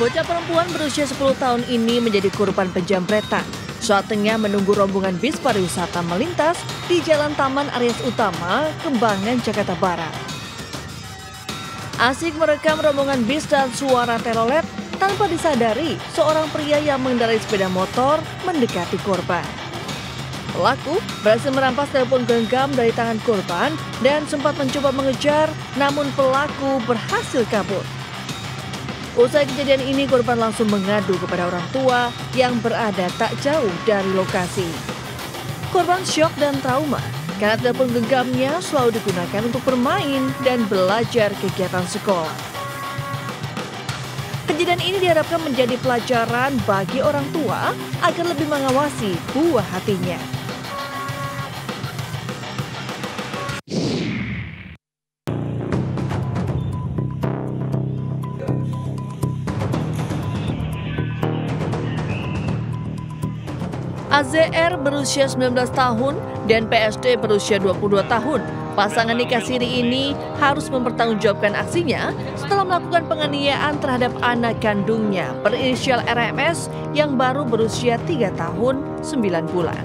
Bocah perempuan berusia 10 tahun ini menjadi korban penjamretan saat tengah menunggu rombongan bis pariwisata melintas di Jalan Taman Aries Utama, Kembangan, Jakarta Barat. Asik merekam rombongan bis dan suara telolet, tanpa disadari seorang pria yang mengendarai sepeda motor mendekati korban. Pelaku berhasil merampas telepon genggam dari tangan korban dan sempat mencoba mengejar, namun pelaku berhasil kabur. Usai kejadian ini, korban langsung mengadu kepada orang tua yang berada tak jauh dari lokasi. Korban syok dan trauma karena telepon genggamnya selalu digunakan untuk bermain dan belajar kegiatan sekolah. Kejadian ini diharapkan menjadi pelajaran bagi orang tua agar lebih mengawasi buah hatinya. AZR berusia 19 tahun dan PSD berusia 22 tahun. Pasangan nikah siri ini harus mempertanggungjawabkan aksinya setelah melakukan penganiayaan terhadap anak kandungnya berinisial RMS yang baru berusia 3 tahun 9 bulan.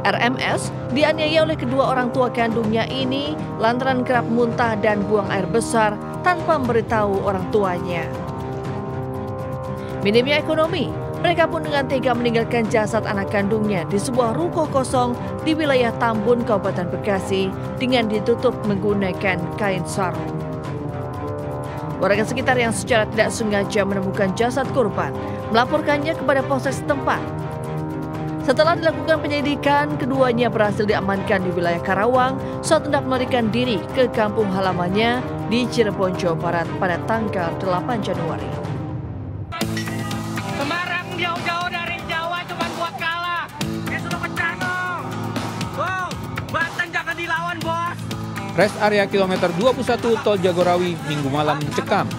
RMS dianiaya oleh kedua orang tua kandungnya ini lantaran kerap muntah dan buang air besar tanpa memberitahu orang tuanya. Minimnya ekonomi, mereka pun dengan tega meninggalkan jasad anak kandungnya di sebuah ruko kosong di wilayah Tambun, Kabupaten Bekasi dengan ditutup menggunakan kain sarung. Warga sekitar yang secara tidak sengaja menemukan jasad korban melaporkannya kepada polsek setempat. Setelah dilakukan penyelidikan, keduanya berhasil diamankan di wilayah Karawang saat hendak melarikan diri ke kampung halamannya di Cirebon, Jawa Barat pada tanggal 8 Januari. Jauh-jauh dari Jawa cuma buat kalah. Dia sudah pecah dong. Wow, Banten jangan dilawan, bos. Rest area kilometer 21 Tol Jagorawi Minggu malam mencekam.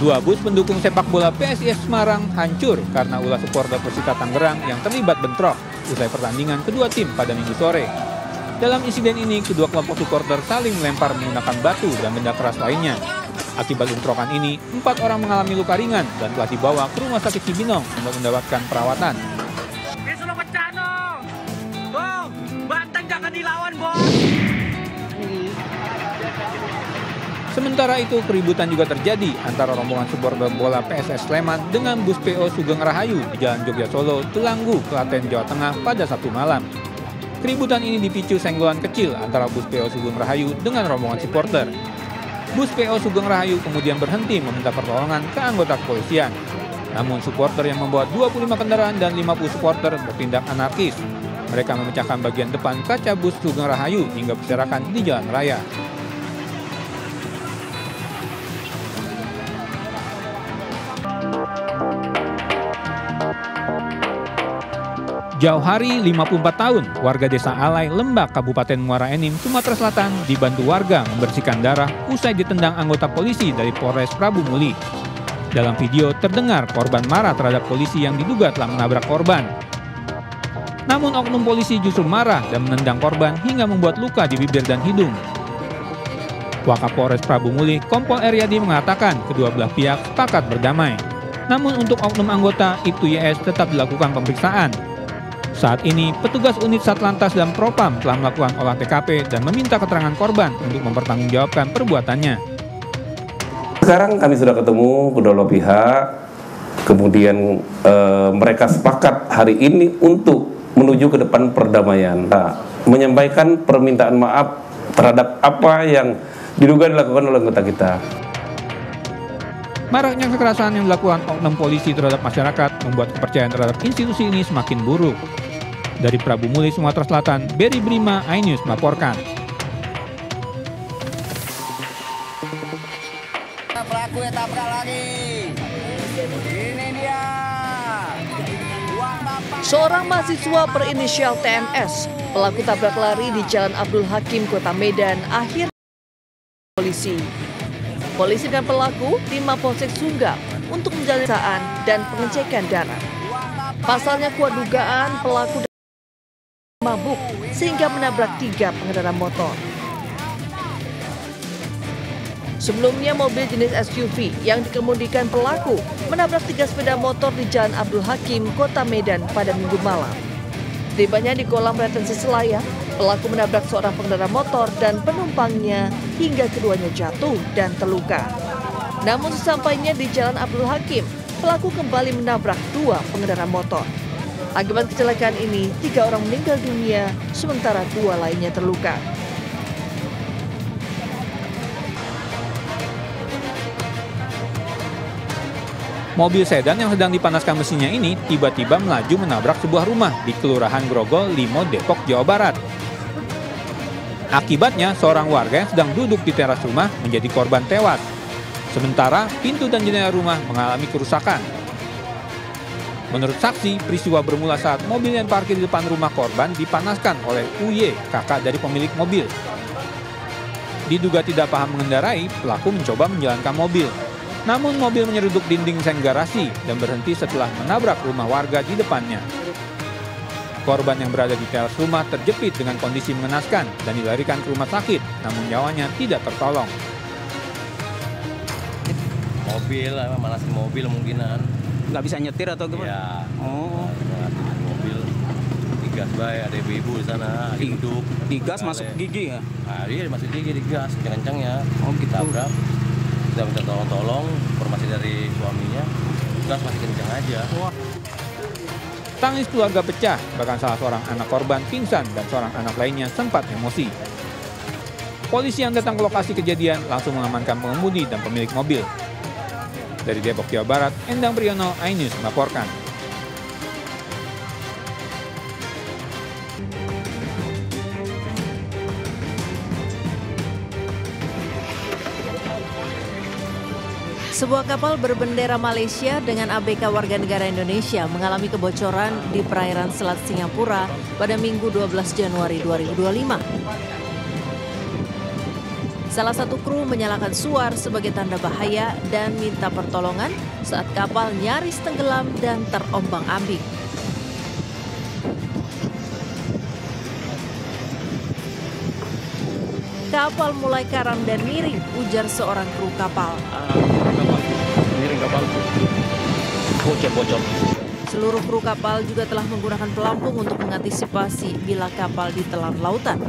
Dua bus pendukung sepak bola PSIS Semarang hancur karena ulah supporter Persita Tangerang yang terlibat bentrok usai pertandingan kedua tim pada Minggu sore. Dalam insiden ini, kedua kelompok supporter saling melempar menggunakan batu dan benda keras lainnya. Akibat bentrokan ini, 4 orang mengalami luka ringan dan telah dibawa ke Rumah Sakit Cibinong untuk mendapatkan perawatan. Dia sudah pecah dong. Wow, Banten jangan dilawan, bos. Sementara itu, keributan juga terjadi antara rombongan supporter bola PSS Sleman dengan bus PO Sugeng Rahayu di Jalan Jogja Solo, Telanggu, Klaten, Jawa Tengah pada Sabtu malam. Keributan ini dipicu senggolan kecil antara bus PO Sugeng Rahayu dengan rombongan supporter. Bus PO Sugeng Rahayu kemudian berhenti meminta pertolongan ke anggota kepolisian. Namun supporter yang membawa 25 kendaraan dan 50 supporter bertindak anarkis. Mereka memecahkan bagian depan kaca bus Sugeng Rahayu hingga berserakan di jalan raya. Jauh hari 54 tahun, warga desa Alai, Lembak, Kabupaten Muara Enim, Sumatera Selatan dibantu warga membersihkan darah usai ditendang anggota polisi dari Polres Prabu Muli. Dalam video terdengar korban marah terhadap polisi yang diduga telah menabrak korban. Namun oknum polisi justru marah dan menendang korban hingga membuat luka di bibir dan hidung. Wakapolres Prabu Muli, Kompol Eryadi mengatakan kedua belah pihak sepakat berdamai. Namun untuk oknum anggota Ibtu YS tetap dilakukan pemeriksaan. Saat ini, petugas unit Satlantas dan Propam telah melakukan olah TKP dan meminta keterangan korban untuk mempertanggungjawabkan perbuatannya. Sekarang kami sudah ketemu kedua belah pihak, kemudian mereka sepakat hari ini untuk menuju ke depan perdamaian. Menyampaikan permintaan maaf terhadap apa yang diduga dilakukan oleh anggota kita. Maraknya kekerasan yang dilakukan oknum polisi terhadap masyarakat membuat kepercayaan terhadap institusi ini semakin buruk. Dari Prabu Muli, Sumatera Selatan, Berry Brima, iNews melaporkan. Pelaku yang tabrak lagi. Ini dia. Seorang mahasiswa berinisial TMS, pelaku tabrak lari di Jalan Abdul Hakim, Kota Medan, akhirnya polisi. Polisi dan pelaku di Mapolsek Sunggap untuk menjalani pemeriksaan dan pengecekan darah. Pasalnya kuat dugaan pelaku mabuk sehingga menabrak 3 pengendara motor. Sebelumnya mobil jenis SUV yang dikemudikan pelaku menabrak 3 sepeda motor di Jalan Abdul Hakim, Kota Medan pada Minggu malam. Tibanya di kolam retensi Selayar, pelaku menabrak seorang pengendara motor dan penumpangnya hingga keduanya jatuh dan terluka. Namun sesampainya di Jalan Abdul Hakim, pelaku kembali menabrak 2 pengendara motor. Akibat kecelakaan ini, 3 orang meninggal dunia, sementara 2 lainnya terluka. Mobil sedan yang sedang dipanaskan mesinnya ini tiba-tiba melaju menabrak sebuah rumah di Kelurahan Grogol, Limo, Depok, Jawa Barat. Akibatnya, seorang warga yang sedang duduk di teras rumah menjadi korban tewas. Sementara, pintu dan jendela rumah mengalami kerusakan. Menurut saksi, peristiwa bermula saat mobil yang parkir di depan rumah korban dipanaskan oleh UY, kakak dari pemilik mobil. Diduga tidak paham mengendarai, pelaku mencoba menjalankan mobil. Namun mobil menyeruduk dinding seng garasi dan berhenti setelah menabrak rumah warga di depannya. Korban yang berada di teras rumah terjepit dengan kondisi mengenaskan dan dilarikan ke rumah sakit, namun nyawanya tidak tertolong. Mobil, manasin mobil kemungkinan. Nggak bisa nyetir atau gimana? Ya. Oh. Manasin mobil. Digas baik, ada ibu-ibu di sana, duduk. Digas masuk gigi ya? Nah, dia masuk gigi digas, kencang-kencangnya. Oh, gitu. Tabrak. Kita minta tolong-tolong, informasi dari suaminya. Gas masih kencang aja. Wah. Tangis keluarga pecah, bahkan salah seorang anak korban pingsan dan seorang anak lainnya sempat emosi. Polisi yang datang ke lokasi kejadian langsung mengamankan pengemudi dan pemilik mobil. Dari Depok, Jawa Barat, Endang Priyono, iNews melaporkan. Sebuah kapal berbendera Malaysia dengan ABK warga negara Indonesia mengalami kebocoran di perairan Selat Singapura pada Minggu 12 Januari 2025. Salah satu kru menyalakan suar sebagai tanda bahaya dan minta pertolongan saat kapal nyaris tenggelam dan terombang-ambing. Kapal mulai karam dan miring, ujar seorang kru kapal. Miring kapal. Bocor. Seluruh kru kapal juga telah menggunakan pelampung untuk mengantisipasi bila kapal ditelan lautan.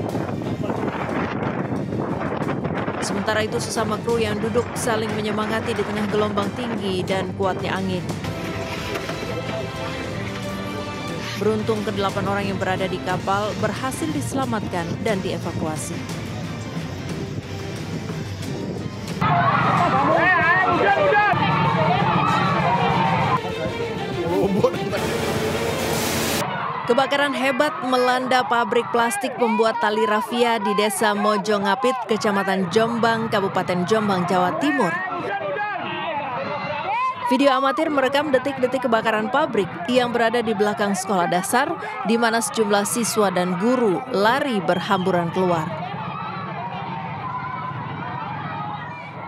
Sementara itu sesama kru yang duduk saling menyemangati di tengah gelombang tinggi dan kuatnya angin. Beruntung ke-8 orang yang berada di kapal berhasil diselamatkan dan dievakuasi. Kebakaran hebat melanda pabrik plastik pembuat tali rafia di Desa Mojongapit, Kecamatan Jombang, Kabupaten Jombang, Jawa Timur. Video amatir merekam detik-detik kebakaran pabrik yang berada di belakang sekolah dasar, di mana sejumlah siswa dan guru lari berhamburan keluar.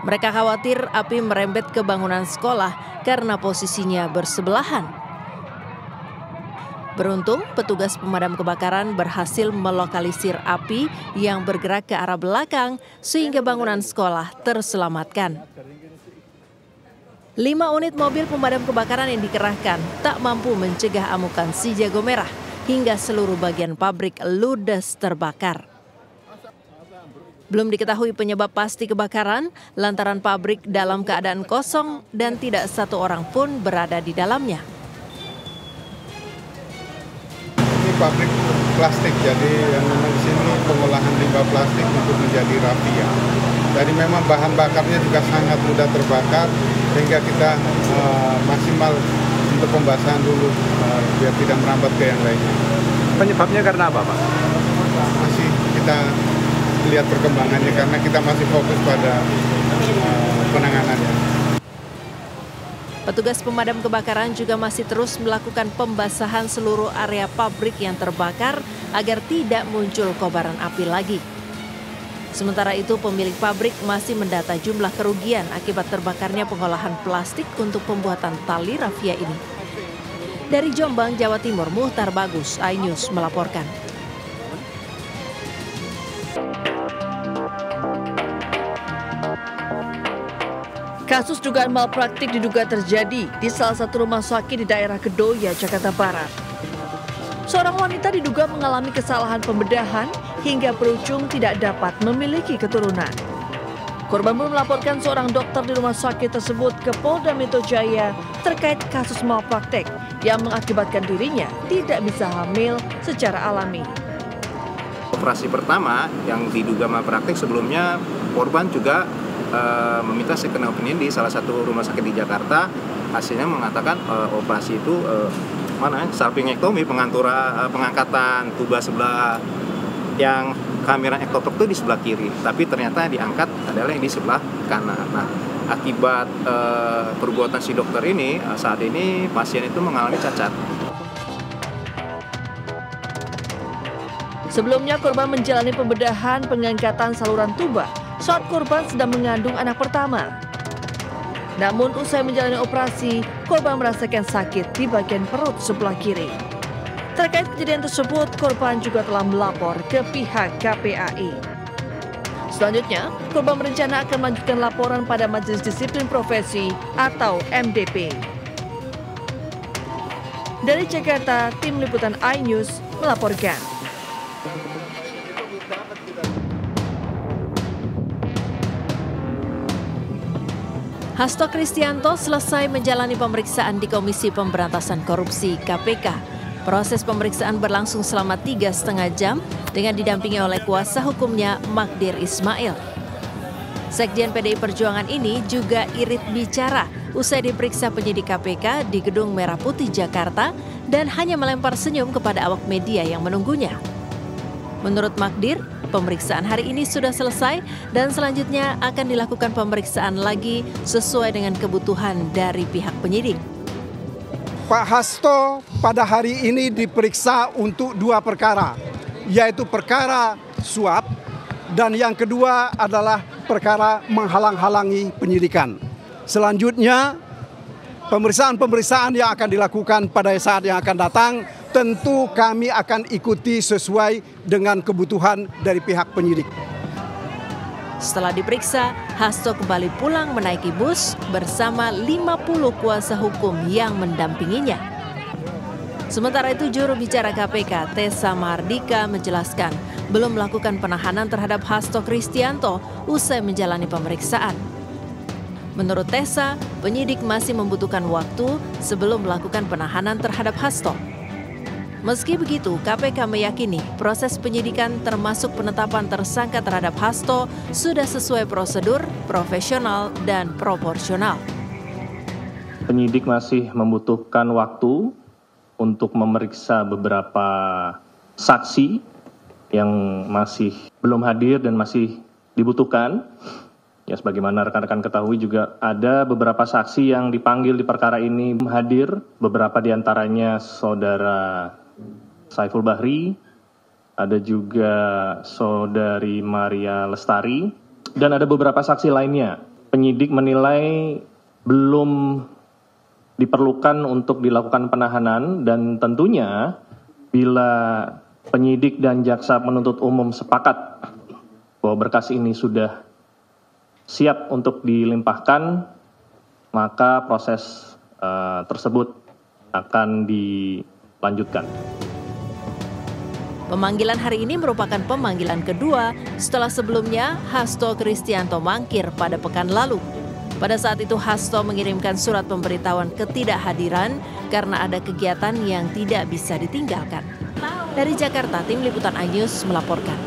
Mereka khawatir api merembet ke bangunan sekolah karena posisinya bersebelahan. Beruntung, petugas pemadam kebakaran berhasil melokalisir api yang bergerak ke arah belakang sehingga bangunan sekolah terselamatkan. 5 unit mobil pemadam kebakaran yang dikerahkan tak mampu mencegah amukan si jago merah hingga seluruh bagian pabrik ludes terbakar. Belum diketahui penyebab pasti kebakaran lantaran pabrik dalam keadaan kosong dan tidak satu orang pun berada di dalamnya. Pabrik plastik, jadi yang memang di sini pengolahan limbah plastik untuk menjadi rafia. Jadi memang bahan bakarnya juga sangat mudah terbakar sehingga kita maksimal untuk pembasahan dulu biar tidak merambat ke yang lainnya. Penyebabnya karena apa, Pak? Masih kita lihat perkembangannya karena kita masih fokus pada penanganannya. Petugas pemadam kebakaran juga masih terus melakukan pembasahan seluruh area pabrik yang terbakar agar tidak muncul kobaran api lagi. Sementara itu, pemilik pabrik masih mendata jumlah kerugian akibat terbakarnya pengolahan plastik untuk pembuatan tali rafia ini. Dari Jombang, Jawa Timur, Muhtar Bagus, iNews melaporkan. Kasus dugaan malpraktik diduga terjadi di salah satu rumah sakit di daerah Kedoya, Jakarta Barat. Seorang wanita diduga mengalami kesalahan pembedahan hingga berujung tidak dapat memiliki keturunan. Korban pun melaporkan seorang dokter di rumah sakit tersebut ke Polda Metro Jaya terkait kasus malpraktik yang mengakibatkan dirinya tidak bisa hamil secara alami. Operasi pertama yang diduga malpraktik, sebelumnya korban juga meminta second opinion di salah satu rumah sakit di Jakarta. Hasilnya mengatakan operasi itu salpingektomi, pengangkatan tuba sebelah yang kehamilan ektopik itu di sebelah kiri, tapi ternyata diangkat adalah yang di sebelah kanan. Nah, akibat perbuatan si dokter ini, saat ini pasien itu mengalami cacat. Sebelumnya korban menjalani pembedahan pengangkatan saluran tuba saat korban sedang mengandung anak pertama. Namun usai menjalani operasi, korban merasakan sakit di bagian perut sebelah kiri. Terkait kejadian tersebut, korban juga telah melapor ke pihak KPAI. Selanjutnya, korban berencana akan melanjutkan laporan pada Majelis Disiplin Profesi atau MDP. Dari Jakarta, tim liputan iNews melaporkan. Hasto Kristianto selesai menjalani pemeriksaan di Komisi Pemberantasan Korupsi (KPK). Proses pemeriksaan berlangsung selama 3,5 jam dengan didampingi oleh kuasa hukumnya Magdir Ismail. Sekjen PDI Perjuangan ini juga irit bicara usai diperiksa penyidik KPK di Gedung Merah Putih Jakarta dan hanya melempar senyum kepada awak media yang menunggunya. Menurut Magdir, pemeriksaan hari ini sudah selesai dan selanjutnya akan dilakukan pemeriksaan lagi sesuai dengan kebutuhan dari pihak penyidik. Pak Hasto pada hari ini diperiksa untuk 2 perkara, yaitu perkara suap dan yang kedua adalah perkara menghalang-halangi penyidikan. Selanjutnya, pemeriksaan-pemeriksaan yang akan dilakukan pada saat yang akan datang tentu kami akan ikuti sesuai dengan kebutuhan dari pihak penyidik. Setelah diperiksa, Hasto kembali pulang menaiki bus bersama 50 kuasa hukum yang mendampinginya. Sementara itu, juru bicara KPK, Tessa Mahardika, menjelaskan belum melakukan penahanan terhadap Hasto Kristianto usai menjalani pemeriksaan. Menurut Tessa, penyidik masih membutuhkan waktu sebelum melakukan penahanan terhadap Hasto. Meski begitu, KPK meyakini proses penyidikan termasuk penetapan tersangka terhadap Hasto sudah sesuai prosedur, profesional, dan proporsional. Penyidik masih membutuhkan waktu untuk memeriksa beberapa saksi yang masih belum hadir dan masih dibutuhkan. Ya, sebagaimana rekan-rekan ketahui juga ada beberapa saksi yang dipanggil di perkara ini hadir, beberapa diantaranya saudara Saiful Bahri, ada juga saudari Maria Lestari, dan ada beberapa saksi lainnya. Penyidik menilai belum diperlukan untuk dilakukan penahanan dan tentunya bila penyidik dan jaksa penuntut umum sepakat bahwa berkas ini sudah siap untuk dilimpahkan, maka proses tersebut akan dilanjutkan. Pemanggilan hari ini merupakan pemanggilan kedua setelah sebelumnya Hasto Kristianto mangkir pada pekan lalu. Pada saat itu Hasto mengirimkan surat pemberitahuan ketidakhadiran karena ada kegiatan yang tidak bisa ditinggalkan. Dari Jakarta, tim liputan iNews melaporkan.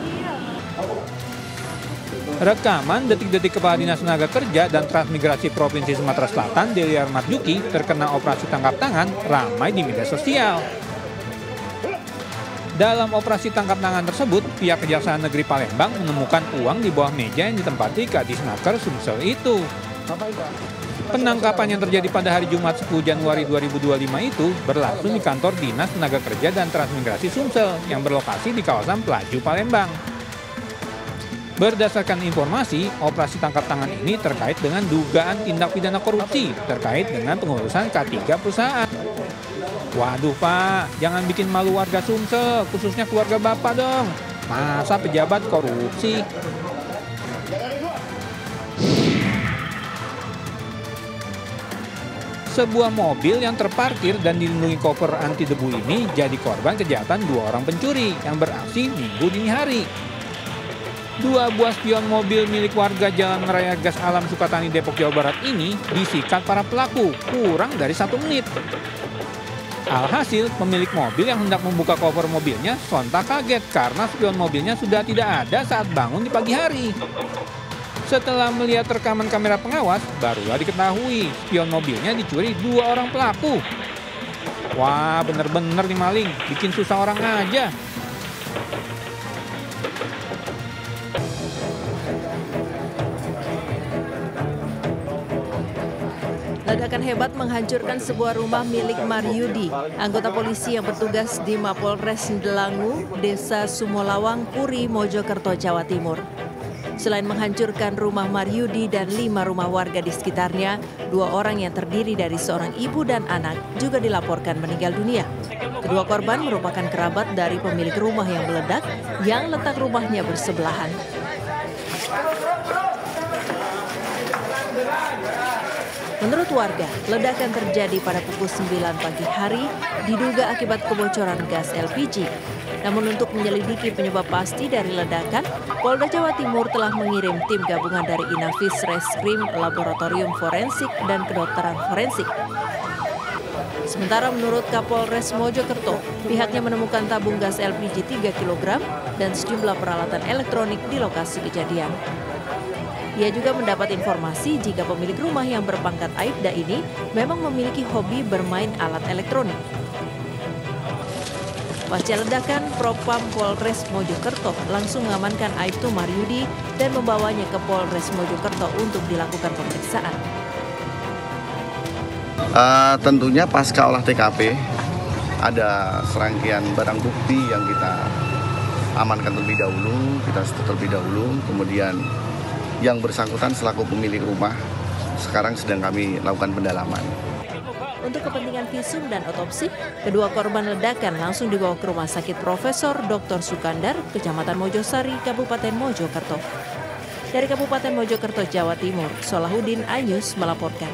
Rekaman detik-detik Kepala Dinas Tenaga Kerja dan Transmigrasi Provinsi Sumatera Selatan, Deliar Marjuki, terkena operasi tangkap tangan ramai di media sosial. Dalam operasi tangkap tangan tersebut, pihak Kejaksaan Negeri Palembang menemukan uang di bawah meja yang ditempati Kadisnaker Sumsel itu. Penangkapan yang terjadi pada hari Jumat 10 Januari 2025 itu berlangsung di kantor Dinas Tenaga Kerja dan Transmigrasi Sumsel yang berlokasi di kawasan Pelaju, Palembang. Berdasarkan informasi, operasi tangkap tangan ini terkait dengan dugaan tindak pidana korupsi terkait dengan pengurusan K3 perusahaan. Waduh Pak, jangan bikin malu warga Sumsel, khususnya keluarga Bapak dong. Masa pejabat korupsi? Sebuah mobil yang terparkir dan dilindungi koper anti debu ini jadi korban kejahatan 2 orang pencuri yang beraksi Minggu dini hari. 2 buah spion mobil milik warga Jalan Raya Gas Alam Sukatani, Depok, Jawa Barat ini disikat para pelaku kurang dari 1 menit. Alhasil, pemilik mobil yang hendak membuka koper mobilnya sontak kaget karena spion mobilnya sudah tidak ada saat bangun di pagi hari. Setelah melihat rekaman kamera pengawas, barulah diketahui spion mobilnya dicuri 2 orang pelaku. Wah, bener-bener nih maling, bikin susah orang aja. Ledakan hebat menghancurkan sebuah rumah milik Maryudi, anggota polisi yang bertugas di Mapolres Delangu, Desa Sumolawang, Puri, Mojokerto, Jawa Timur. Selain menghancurkan rumah Maryudi dan 5 rumah warga di sekitarnya, 2 orang yang terdiri dari seorang ibu dan anak juga dilaporkan meninggal dunia. Kedua korban merupakan kerabat dari pemilik rumah yang meledak yang letak rumahnya bersebelahan. Menurut warga, ledakan terjadi pada pukul 9 pagi hari diduga akibat kebocoran gas LPG. Namun untuk menyelidiki penyebab pasti dari ledakan, Polda Jawa Timur telah mengirim tim gabungan dari Inavis Reskrim, Laboratorium Forensik, dan Kedokteran Forensik. Sementara menurut Kapolres Mojokerto, pihaknya menemukan tabung gas LPG 3 kg dan sejumlah peralatan elektronik di lokasi kejadian. Ia juga mendapat informasi jika pemilik rumah yang berpangkat Aibda ini memang memiliki hobi bermain alat elektronik. Pasca ledakan, Propam Polres Mojokerto langsung mengamankan Aibtu Maryudi dan membawanya ke Polres Mojokerto untuk dilakukan pemeriksaan. Tentunya pasca olah TKP ada serangkaian barang bukti yang kita amankan terlebih dahulu, kemudian yang bersangkutan selaku pemilik rumah sekarang sedang kami lakukan pendalaman. Untuk kepentingan visum dan otopsi, kedua korban ledakan langsung dibawa ke Rumah Sakit Profesor Dr. Sukandar, Kecamatan Mojosari, Kabupaten Mojokerto. Dari Kabupaten Mojokerto, Jawa Timur, Solahuddin Ayus melaporkan.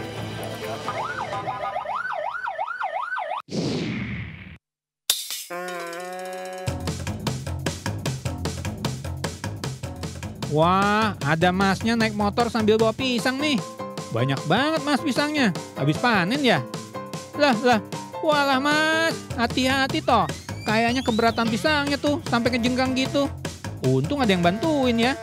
Wah, ada masnya naik motor sambil bawa pisang nih. Banyak banget mas pisangnya. Habis panen ya? Lah, walah mas, hati-hati toh. Kayaknya keberatan pisangnya tuh, sampai kejengkang gitu. Untung ada yang bantuin ya.